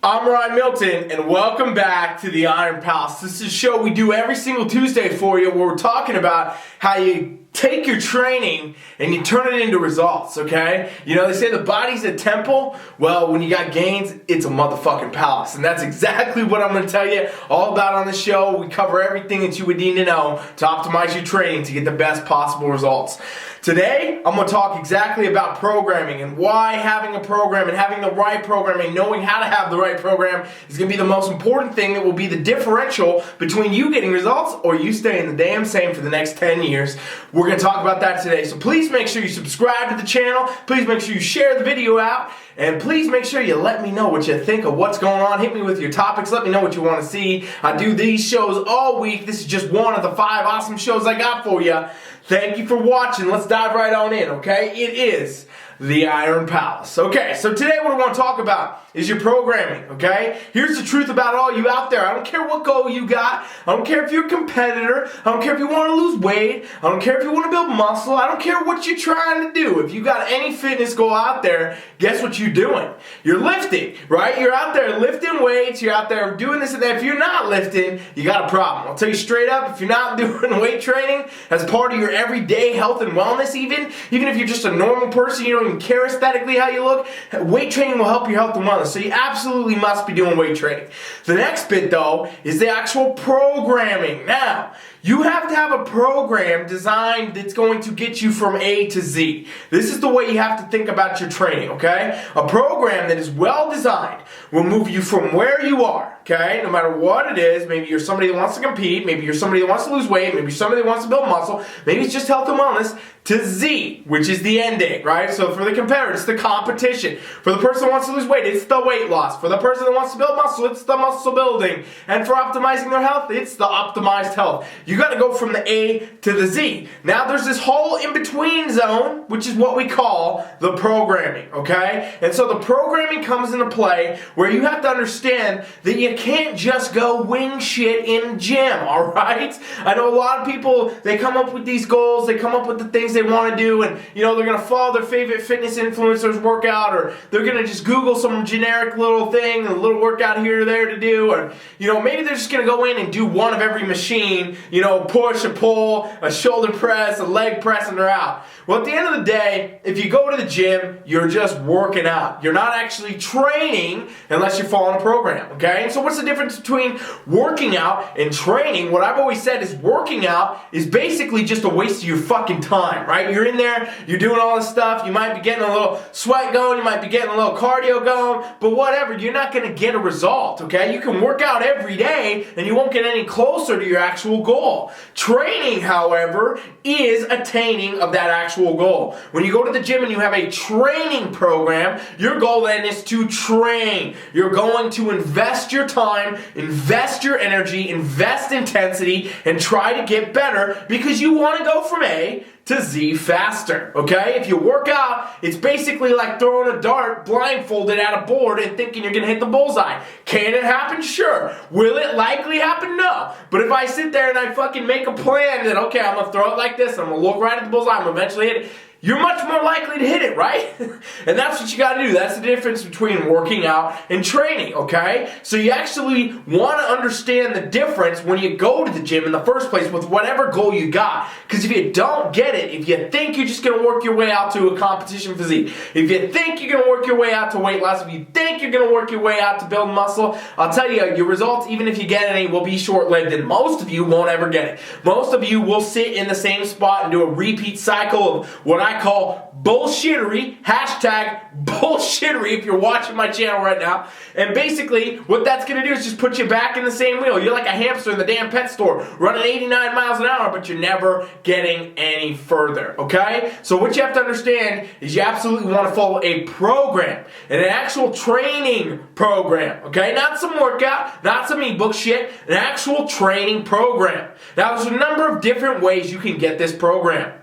I'm Ryan Milton, and welcome back to the Iron Palace. This is a show we do every single Tuesday for you, where we're talking about how you take your training and you turn it into results, okay? You know, they say the body's a temple. Well, when you got gains, it's a motherfucking palace. And that's exactly what I'm going to tell you all about on the show. We cover everything that you would need to know to optimize your training to get the best possible results. Today, I'm going to talk exactly about programming and why having a program and having the right program and knowing how to have the right program is going to be the most important thing that will be the differential between you getting results or you staying the damn same for the next 10 years. We're going to talk about that today. So please make sure you subscribe to the channel. Please make sure you share the video out. And please make sure you let me know what you think of what's going on. Hit me with your topics. Let me know what you want to see. I do these shows all week. This is just one of the 5 awesome shows I got for you. Thank you for watching. Let's dive right on in, okay? It is the Iron Palace. Okay, so today what I want to talk about is your programming, okay? Here's the truth about all you out there. I don't care what goal you got. I don't care if you're a competitor. I don't care if you want to lose weight. I don't care if you want to build muscle. I don't care what you're trying to do. If you got any fitness goal out there, guess what you're doing? You're lifting, right? You're out there lifting weights. You're out there doing this and that. If you're not lifting, you got a problem. I'll tell you straight up, if you're not doing weight training as part of your everyday health and wellness, even if you're just a normal person, you don't even care aesthetically how you look, weight training will help your health and wellness. So you absolutely must be doing weight training. The next bit, though, is the actual programming. Now, you have to have a program designed that's going to get you from A to Z. This is the way you have to think about your training, okay? A program that is well designed will move you from where you are, okay? No matter what it is. Maybe you're somebody that wants to compete. Maybe you're somebody that wants to lose weight. Maybe you're somebody that wants to build muscle. Maybe it's just health and wellness. To Z, which is the end date, right? So for the competitor, it's the competition. For the person that wants to lose weight, it's the weight loss. For the person that wants to build muscle, it's the muscle building. And for optimizing their health, it's the optimized health. You got to go from the A to the Z. Now there's this whole in-between zone, which is what we call the programming, okay? And so the programming comes into play where you have to understand that you can't just go wing shit in gym, all right? I know a lot of people, they come up with these goals, they come up with the things they want to do, and you know, they're going to follow their favorite fitness influencers workout, or they're going to just Google some generic little thing, a little workout here or there to do, or you know, maybe they're just going to go in and do one of every machine, you know, push, a pull, a shoulder press, a leg press, and they're out. Well, at the end of the day, if you go to the gym, you're just working out. You're not actually training unless you're following a program, okay? And so what's the difference between working out and training? What I've always said is working out is basically just a waste of your fucking time, right? You're in there, you're doing all this stuff, you might be getting a little sweat going, you might be getting a little cardio going, but whatever, you're not going to get a result, okay? You can work out every day and you won't get any closer to your actual goal. Training, however, is attaining of that actual goal. When you go to the gym and you have a training program, your goal then is to train. You're going to invest your time, invest your energy, invest intensity, and try to get better because you want to go from A to Z faster, okay? If you work out, it's basically like throwing a dart blindfolded at a board and thinking you're going to hit the bullseye. Can it happen? Sure. Will it likely happen? No. But if I sit there and I fucking make a plan that, okay, I'm going to throw it like this, I'm going to look right at the bullseye, I'm going to eventually hit it, you're much more likely to hit it, right? And that's what you got to do. That's the difference between working out and training, okay? So you actually want to understand the difference when you go to the gym in the first place with whatever goal you got. Because if you don't get it, if you think you're just going to work your way out to a competition physique, if you think you're going to work your way out to weight loss, if you think you're going to work your way out to build muscle, I'll tell you, your results, even if you get any, will be short-lived, and most of you won't ever get it. Most of you will sit in the same spot and do a repeat cycle of what I call bullshittery, hashtag bullshittery if you're watching my channel right now. And basically, what that's going to do is just put you back in the same wheel. You're like a hamster in the damn pet store, running 89 miles an hour, but you're never getting any further, okay? So what you have to understand is you absolutely want to follow a program, and an actual training program, okay? Not some workout, not some ebook shit, an actual training program. Now, there's a number of different ways you can get this program.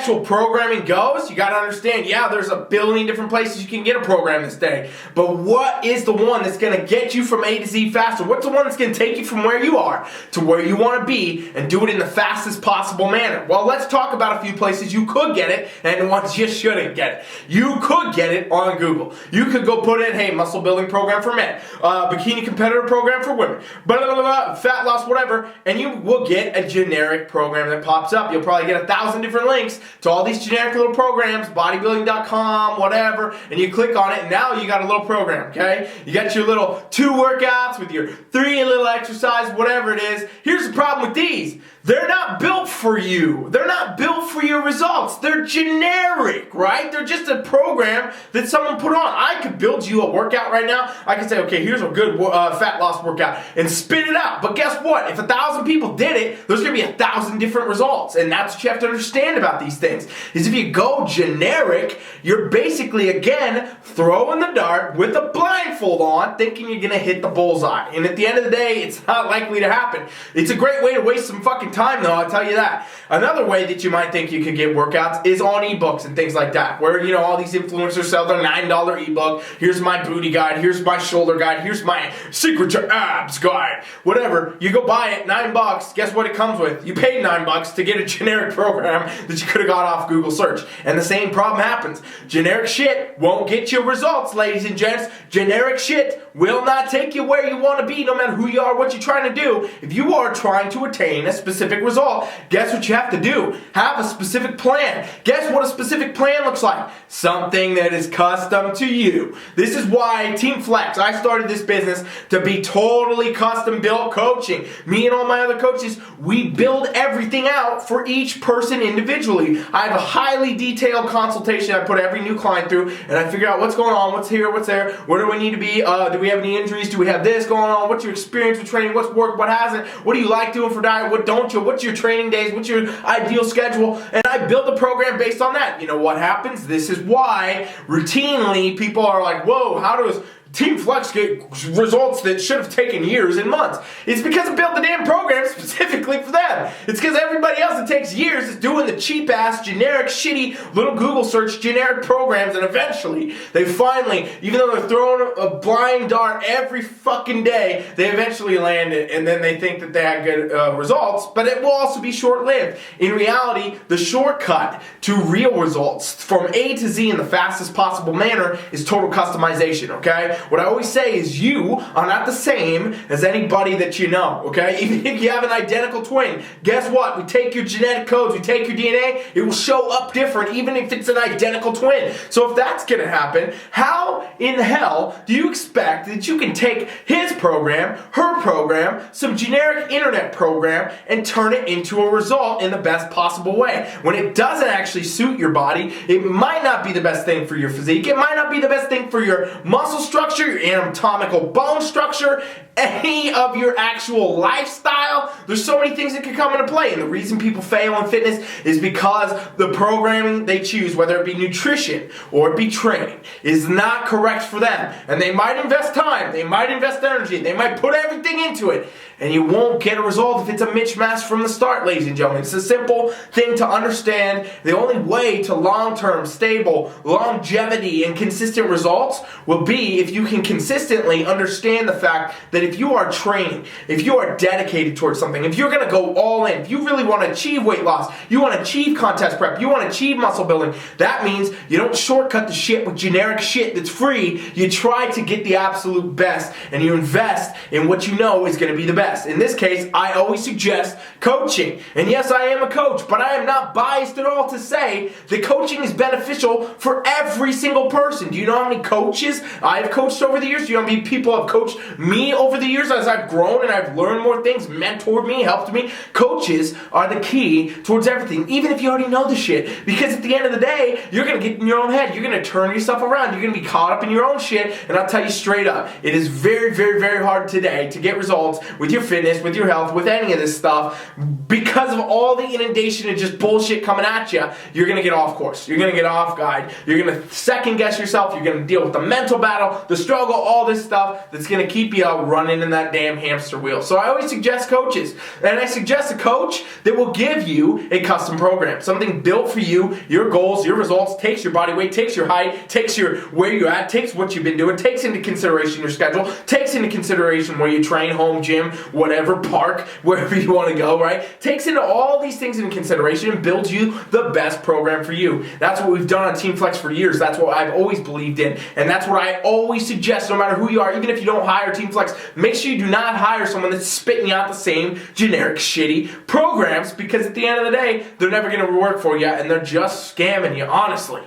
actual programming goes, you got to understand, yeah, there's a billion different places you can get a program this day. But what is the one that's going to get you from A to Z faster? What's the one that's going to take you from where you are to where you want to be and do it in the fastest possible manner? Well, let's talk about a few places you could get it and ones you shouldn't get it. You could get it on Google. You could go put in, hey, muscle building program for men, bikini competitor program for women, blah, blah, blah, blah, fat loss, whatever, and you will get a generic program that pops up. You'll probably get 1,000 different links to all these generic little programs, bodybuilding.com, whatever, and you click on it, and now you got a little program, okay? You got your little 2 workouts with your 3 little exercise, whatever it is. Here's the problem with these. They're not built for you. They're not built for your results. They're generic, right? They're just a program that someone put on. I could build you a workout right now. I could say, okay, here's a good fat loss workout and spit it out. But guess what? If 1,000 people did it, there's going to be 1,000 different results. And that's what you have to understand about these things. Is if you go generic, you're basically, again, throwing the dart with a blindfold on, thinking you're going to hit the bullseye. And at the end of the day, it's not likely to happen. It's a great way to waste some fucking time, though, I'll tell you that. Another way that you might think you could get workouts is on ebooks and things like that, where, you know, all these influencers sell their $9 ebook. Here's my booty guide. Here's my shoulder guide. Here's my secret to abs guide. Whatever. You go buy it, $9. Guess what it comes with? You paid $9 to get a generic program that you could have got off Google search. And the same problem happens. Generic shit won't get you results, ladies and gents. Generic shit will not take you where you want to be, no matter who you are, what you're trying to do. If you are trying to attain a specific result, guess what you have to do? Have a specific plan. Guess what a specific plan looks like? Something that is custom to you. This is why TeamFFLEX, I started this business to be totally custom built coaching. Me and all my other coaches, we build everything out for each person individually. I have a highly detailed consultation I put every new client through, and I figure out what's going on, what's here, what's there, where do we need to be, do we have any injuries, do we have this going on, what's your experience with training, what's worked, what hasn't, what do you like doing for diet, what don't you, what's your training days, what's your ideal schedule, and I build a program based on that. You know what happens? This is why routinely people are like, whoa, how does TeamFFLEX get results that should have taken years and months? It's because I built the damn program specifically for them. It's because everybody else that takes years is doing the cheap ass, generic, shitty, little Google search generic programs, and eventually they finally, even though they're throwing a blind dart every fucking day, they eventually land it, and then they think that they had good results, but it will also be short-lived. In reality, the shortcut to real results from A to Z in the fastest possible manner is total customization, okay? What I always say is you are not the same as anybody that you know, okay? Even if you have an identical twin, guess what? We take your genetic codes, we take your DNA, it will show up different even if it's an identical twin. So if that's going to happen, how in the hell do you expect that you can take his program, her program, some generic internet program, and turn it into a result in the best possible way? When it doesn't actually suit your body, it might not be the best thing for your physique, it might not be the best thing for your muscle structure, your anatomical bone structure, any of your actual lifestyle. There's so many things that could come into play, and the reason people fail in fitness is because the programming they choose, whether it be nutrition or it be training, is not correct for them. And they might invest time, they might invest energy, they might put everything into it, and you won't get a result if it's a mismatch from the start, ladies and gentlemen. It's a simple thing to understand. The only way to long-term, stable, longevity, and consistent results will be if you can consistently understand the fact that if you are training, if you are dedicated towards something, if you're going to go all in, if you really want to achieve weight loss, you want to achieve contest prep, you want to achieve muscle building, that means you don't shortcut the shit with generic shit that's free. You try to get the absolute best, and you invest in what you know is going to be the best. In this case, I always suggest coaching. And yes, I am a coach, but I am not biased at all to say that coaching is beneficial for every single person. Do you know how many coaches I've coached over the years? Do you know how many people have coached me over the years as I've grown and I've learned more things, mentored me, helped me? Coaches are the key towards everything, even if you already know the shit. Because at the end of the day, you're going to get in your own head. You're going to turn yourself around. You're going to be caught up in your own shit. And I'll tell you straight up, it is very, very, very hard today to get results with your fitness, with your health, with any of this stuff, because of all the inundation and just bullshit coming at you. You're going to get off course. You're going to get off guide. You're going to second guess yourself. You're going to deal with the mental battle, the struggle, all this stuff that's going to keep you out running in that damn hamster wheel. So I always suggest coaches, and I suggest a coach that will give you a custom program, something built for you, your goals, your results, takes your body weight, takes your height, takes your where you're at, takes what you've been doing, takes into consideration your schedule, takes into consideration where you train, home, gym, whatever, park, wherever you want to go, right? Takes into all these things into consideration and builds you the best program for you. That's what we've done on TeamFFLEX for years. That's what I've always believed in, and that's what I always suggest no matter who you are. Even if you don't hire TeamFFLEX, make sure you do not hire someone that's spitting out the same generic shitty programs, because at the end of the day, they're never going to work for you, and they're just scamming you, honestly.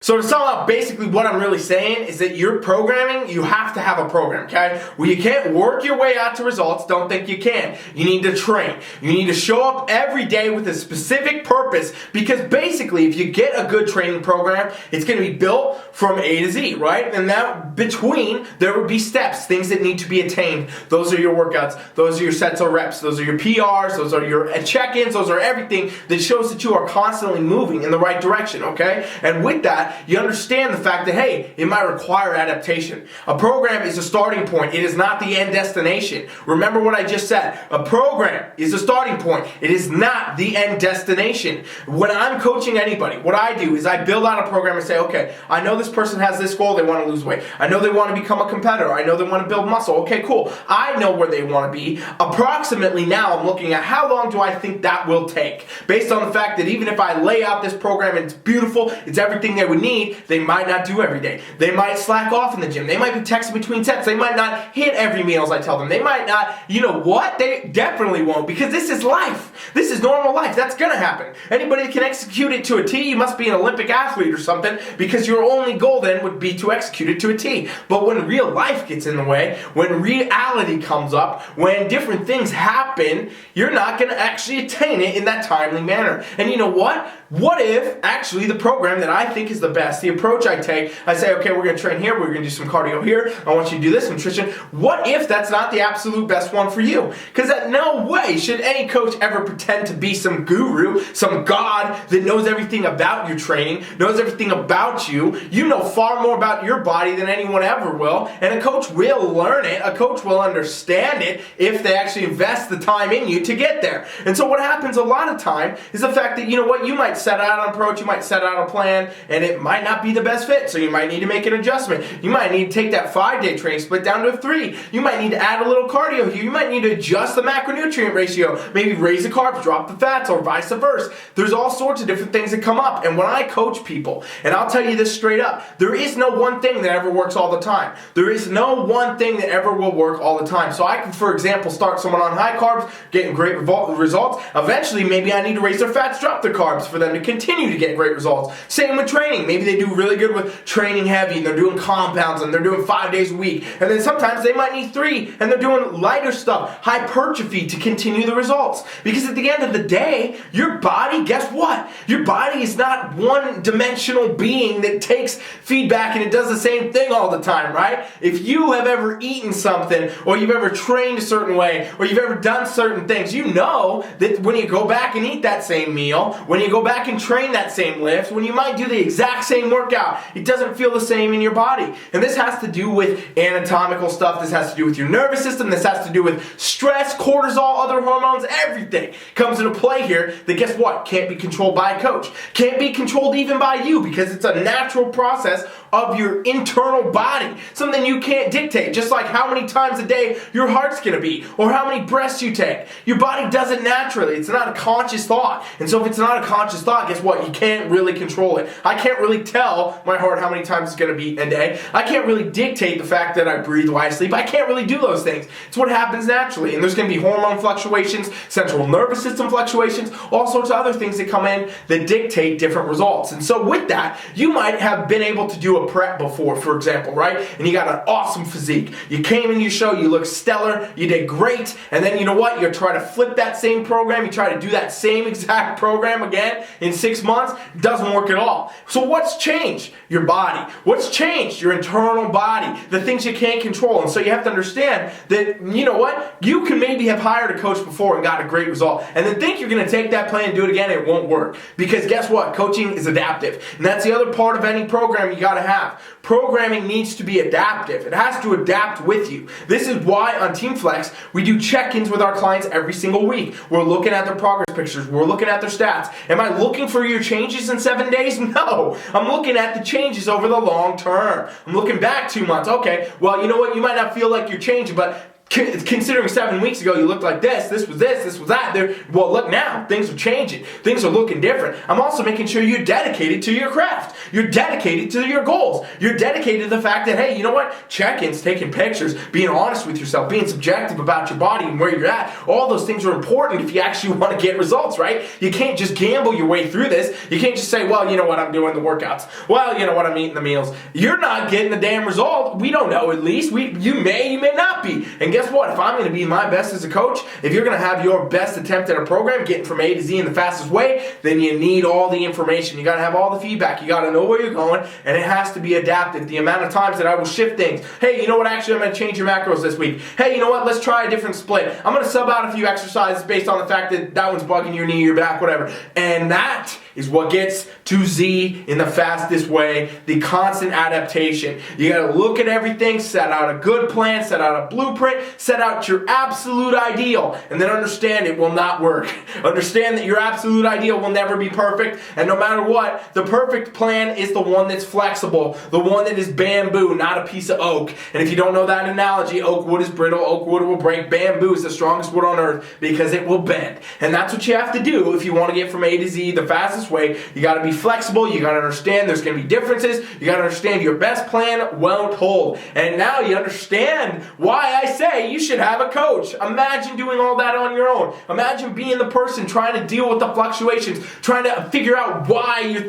So to sum up, basically what I'm really saying is that your programming, you have to have a program, okay? Well, you can't work your way out to results. Don't think you can. You need to train. You need to show up every day with a specific purpose, because basically if you get a good training program, it's going to be built from A to Z, right? And that between, there would be steps, things that need to be attained. Those are your workouts. Those are your sets of reps. Those are your PRs. Those are your check-ins. Those are everything that shows that you are constantly moving in the right direction, okay? And with that, you understand the fact that, hey, it might require adaptation. A program is a starting point. It is not the end destination. Remember what I just said. A program is a starting point. It is not the end destination. When I'm coaching anybody, what I do is I build out a program and say, okay, I know this person has this goal. They want to lose weight. I know they want to become a competitor. I know they want to build muscle. Okay, cool. I know where they want to be. Approximately now I'm looking at how long do I think that will take, based on the fact that even if I lay out this program and it's beautiful, it's everything they would need, they might not do every day. They might slack off in the gym. They might be texting between sets. They might not hit every meal as I tell them. They might not, you know what? They definitely won't, because this is life. This is normal life. That's going to happen. Anybody that can execute it to a T, you must be an Olympic athlete or something, because your only goal then would be to execute it to a T. But when real life gets in the way, when reality comes up, when different things happen, you're not going to actually attain it in that timely manner. And you know what? What if actually the program that I think is the best, the approach I take, I say, okay, we're going to train here, we're going to do some cardio here, I want you to do this, nutrition. What if that's not the absolute best one for you? Because at no way should any coach ever pretend to be some guru, some god that knows everything about your training, knows everything about you. You know far more about your body than anyone ever will, and a coach will learn it, a coach will understand it if they actually invest the time in you to get there. And so what happens a lot of time is the fact that, you know what, you might set out an approach, you might set out a plan, and it might not be the best fit, so you might need to make an adjustment. You might need to take that 5-day training split down to a 3. You might need to add a little cardio here. You might need to adjust the macronutrient ratio, maybe raise the carbs, drop the fats, or vice versa. There's all sorts of different things that come up, and when I coach people, and I'll tell you this straight up, there is no one thing that ever works all the time. There is no one thing that ever will work all the time. So I can, for example, start someone on high carbs, getting great results. Eventually, maybe I need to raise their fats, drop their carbs for them to continue to get great results. Same with training. Maybe they do really good with training heavy, and they're doing compounds, and they're doing 5 days a week. And then sometimes they might need 3, and they're doing lighter stuff, hypertrophy, to continue the results. Because at the end of the day, your body, guess what? Your body is not one-dimensional being that takes feedback and it does the same thing all the time, right? If you have ever eaten something, or you've ever trained a certain way, or you've ever done certain things, you know that when you go back and eat that same meal, when you go back and train that same lift, when you might do the exact same workout, it doesn't feel the same in your body. And this has to do with anatomical stuff. This has to do with your nervous system. This has to do with stress, cortisol, other hormones, everything comes into play here that, guess what, can't be controlled by a coach. Can't be controlled even by you, because it's a natural process of your internal body. Something you can't dictate. Just like how many times a day your heart's going to beat, or how many breaths you take. Your body does it naturally. It's not a conscious thought. And so if it's not a conscious thought, guess what? You can't really control it. I can't really tell my heart how many times it's going to beat a day. I can't really dictate the fact that I breathe while I sleep. I can't really do those things. It's what happens naturally. And there's going to be hormone fluctuations, central nervous system fluctuations, all sorts of other things that come in that dictate different results. And so with that, you might have been able to do a prep before, for example, right? And you got an awesome physique. You came in your show, you look stellar, you did great, and then you know what? You're trying to flip that same program, you try to do that same exact program again in 6 months, it doesn't work at all. So what's changed? Your body. What's changed? Your internal body, the things you can't control. And so you have to understand that, you know what? You can maybe have hired a coach before and got a great result, and then think you're going to take that plan and do it again, and it won't work. Because guess what? Coaching is adaptive. And that's the other part of any program you got to have. Programming needs to be adaptive. It has to adapt with you. This is why on TeamFFLEX, we do check-ins with our clients every single week. We're looking at their progress pictures. We're looking at their stats. Am I looking for your changes in 7 days? No. I'm looking at the changes over the long term. I'm looking back 2 months. Okay, well, you know what? You might not feel like you're changing, but considering 7 weeks ago you looked like this was that. Well, look now, things are changing. Things are looking different. I'm also making sure you're dedicated to your craft. You're dedicated to your goals. You're dedicated to the fact that, hey, you know what? Check-ins, taking pictures, being honest with yourself, being subjective about your body and where you're at. All those things are important if you actually want to get results, right? You can't just gamble your way through this. You can't just say, well, you know what? I'm doing the workouts. Well, you know what? I'm eating the meals. You're not getting the damn result. We don't know, at least. You may not be. And guess what? If I'm going to be my best as a coach, if you're going to have your best attempt at a program, getting from A to Z in the fastest way, then you need all the information. You got to have all the feedback. You got to know where you're going, and it has to be adaptive. The amount of times that I will shift things. Hey, you know what? Actually, I'm going to change your macros this week. Hey, you know what? Let's try a different split. I'm going to sub out a few exercises based on the fact that that one's bugging your knee, your back, whatever. And that is what gets to Z in the fastest way, the constant adaptation. You got to look at everything, set out a good plan, set out a blueprint, set out your absolute ideal, and then understand it will not work. Understand that your absolute ideal will never be perfect, and no matter what, the perfect plan is the one that's flexible, the one that is bamboo, not a piece of oak. And if you don't know that analogy, oak wood is brittle, oak wood will break, bamboo is the strongest wood on earth because it will bend. And that's what you have to do if you want to get from A to Z the fastest way. You got to be flexible, you got to understand there's going to be differences, you got to understand your best plan won't hold. And now you understand why I say you should have a coach. Imagine doing all that on your own. Imagine being the person trying to deal with the fluctuations, trying to figure out why your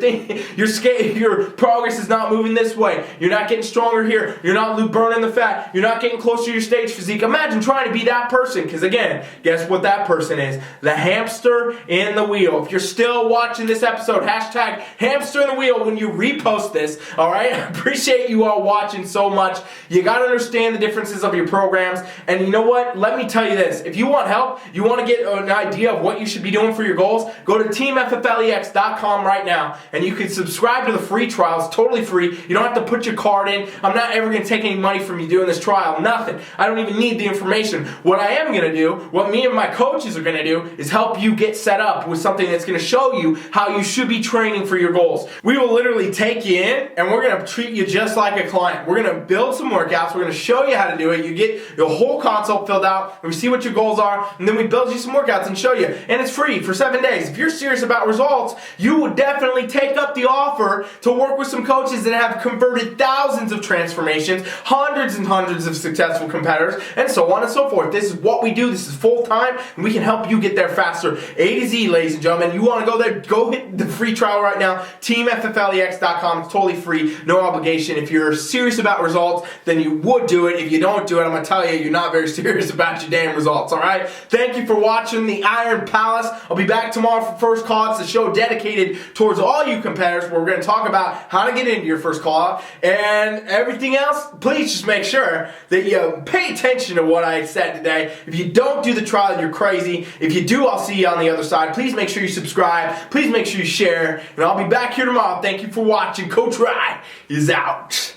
progress is not moving this way. You're not getting stronger here. You're not burning the fat. You're not getting closer to your stage physique. Imagine trying to be that person, because again, guess what that person is? The hamster in the wheel. If you're still watching this episode, hashtag hamster in the wheel when you repost this, all right? I appreciate you all watching so much. You got to understand the differences of your programs, and you know what? Let me tell you this. If you want help, you want to get an idea of what you should be doing for your goals, go to TeamFFLEX.com right now, and you can subscribe to the free trial. It's totally free. You don't have to put your card in. I'm not ever going to take any money from you doing this trial. Nothing. I don't even need the information. What I am going to do, what me and my coaches are going to do, is help you get set up with something that's going to show you how you should be training for your goals. We will literally take you in, and we're going to treat you just like a client. We're going to build some workouts. We're going to show you how to do it. You get your whole consult filled out, and we see what your goals are, and then we build you some workouts and show you. And it's free for 7 days. If you're serious about results, you would definitely take up the offer to work with some coaches that have converted thousands of transformations, hundreds and hundreds of successful competitors, and so on and so forth. This is what we do. This is full time, and we can help you get there faster. A to Z, ladies and gentlemen. You want to go there, go hit the free trial right now. TeamFFLEX.com. It's totally free, no obligation. If you're serious about results, then you would do it. If you don't do it, I'm going to tell you, you're not very serious about your damn results, all right? Thank you for watching the Iron Palace. I'll be back tomorrow for First Call. It's a show dedicated towards all you competitors where we're going to talk about how to get into your first call out and everything else. Please just make sure that you pay attention to what I said today. If you don't do the trial, you're crazy. If you do, I'll see you on the other side. Please make sure you subscribe. Please make sure you share. And I'll be back here tomorrow. Thank you for watching. Coach Rye is out.